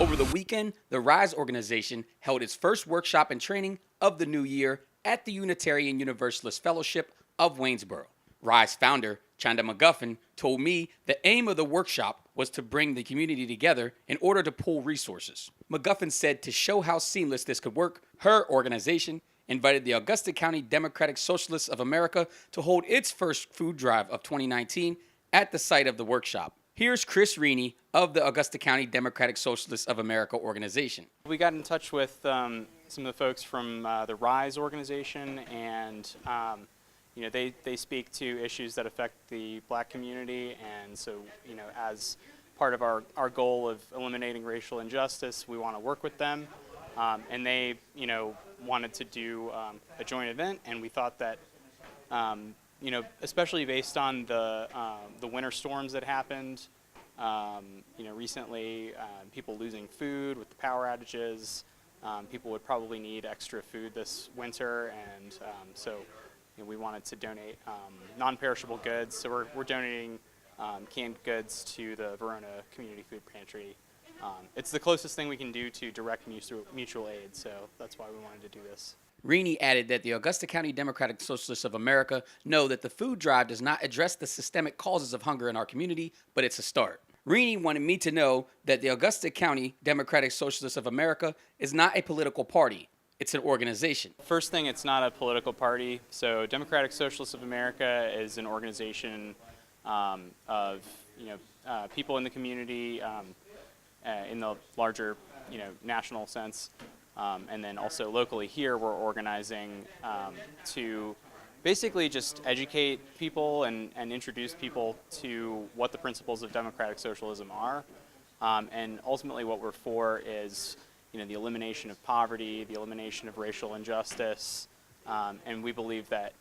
Over the weekend, the RISE organization held its first workshop and training of the new year at the Unitarian Universalist Fellowship of Waynesboro. RISE founder, Chanda McGuffin, told me the aim of the workshop was to bring the community together in order to pool resources. McGuffin said to show how seamless this could work, her organization invited the Augusta County Democratic Socialists of America to hold its first food drive of 2019 at the site of the workshop. Here's Chris Reaney of the Augusta County Democratic Socialists of America organization. We got in touch with some of the folks from the RISE organization, and they speak to issues that affect the black community, and so as part of our goal of eliminating racial injustice, we want to work with them, and they wanted to do a joint event, and we thought that especially based on the winter storms that happened, recently, people losing food with the power outages, people would probably need extra food this winter, and so we wanted to donate non-perishable goods. So we're donating canned goods to the Verona Community Food Pantry. It's the closest thing we can do to direct mutual aid, so that's why we wanted to do this. Reaney added that the Augusta County Democratic Socialists of America know that the food drive does not address the systemic causes of hunger in our community, but it's a start. Reaney wanted me to know that the Augusta County Democratic Socialists of America is not a political party. It's an organization. First thing, it's not a political party. So Democratic Socialists of America is an organization of people in the community in the larger national sense. And then also locally here, we're organizing to basically just educate people and introduce people to what the principles of democratic socialism are. And ultimately what we're for is the elimination of poverty, the elimination of racial injustice. And we believe that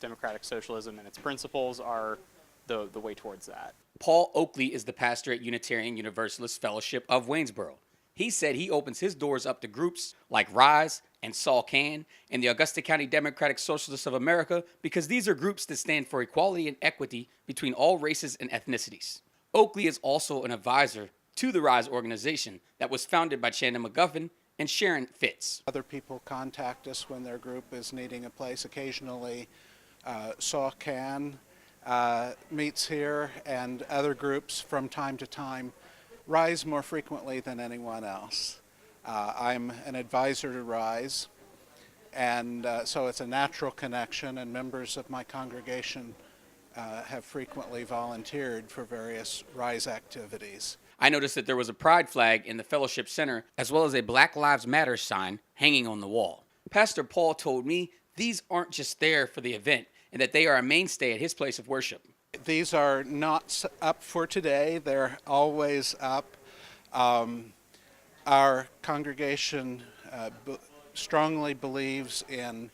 democratic socialism and its principles are the way towards that. Paul Oakley is the pastor at Unitarian Universalist Fellowship of Waynesboro. He said he opens his doors up to groups like RISE and Saul Can and the Augusta County Democratic Socialists of America because these are groups that stand for equality and equity between all races and ethnicities. Oakley is also an advisor to the RISE organization that was founded by Chanda McGuffin and Sharon Fitz. Other people contact us when their group is needing a place. Occasionally, Saul Can meets here, and other groups from time to time RISE more frequently than anyone else. I'm an advisor to RISE, and so it's a natural connection, and members of my congregation have frequently volunteered for various RISE activities. I noticed that there was a pride flag in the fellowship center as well as a Black Lives Matter sign hanging on the wall. Pastor Paul told me these aren't just there for the event and that they are a mainstay at his place of worship. These are not up for today. They're always up. Our congregation strongly believes in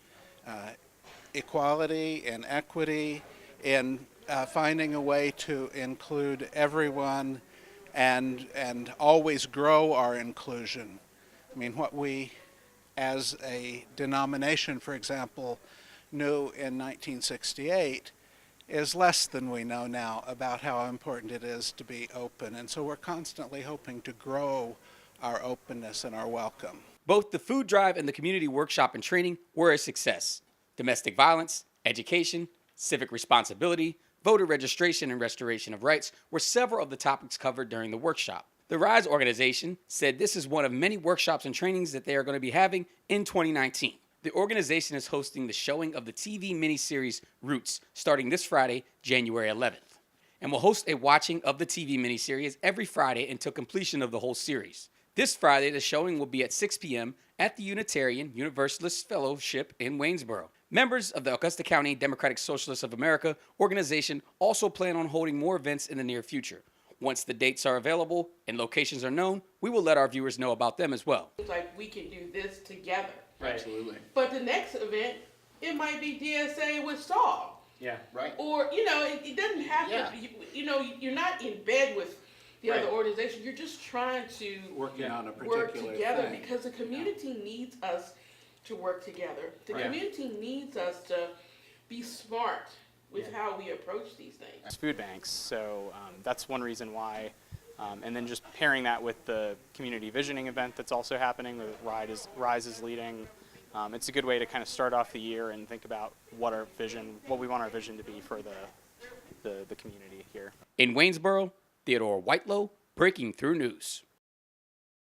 equality and equity, in finding a way to include everyone and always grow our inclusion. I mean, what we, as a denomination, for example, knew in 1968 is less than we know now about how important it is to be open. And so we're constantly hoping to grow our openness and our welcome. Both the food drive and the community workshop and training were a success. Domestic violence, education, civic responsibility, voter registration, and restoration of rights were several of the topics covered during the workshop. The RISE organization said this is one of many workshops and trainings that they are going to be having in 2019. The organization is hosting the showing of the TV miniseries Roots starting this Friday, January 11th, and will host a watching of the TV miniseries every Friday until completion of the whole series. This Friday, the showing will be at 6 p.m. at the Unitarian Universalist Fellowship in Waynesboro. Members of the Augusta County Democratic Socialists of America organization also plan on holding more events in the near future. Once the dates are available and locations are known, we will let our viewers know about them as well. It's like we can do this together. Right. Absolutely. But the next event, it might be DSA with Saul. Yeah. Right. Or, it doesn't have to, you're not in bed with the other organization. You're just trying to Working on a particular work together thing. because the community needs us to work together. The community needs us to be smart with how we approach these things. Food banks, so that's one reason why And then just pairing that with the community visioning event that's also happening, that Rise is leading. It's a good way to kind of start off the year and think about what we want our vision to be for the community here. In Waynesboro, Theodore Whitelow, Breaking Through News.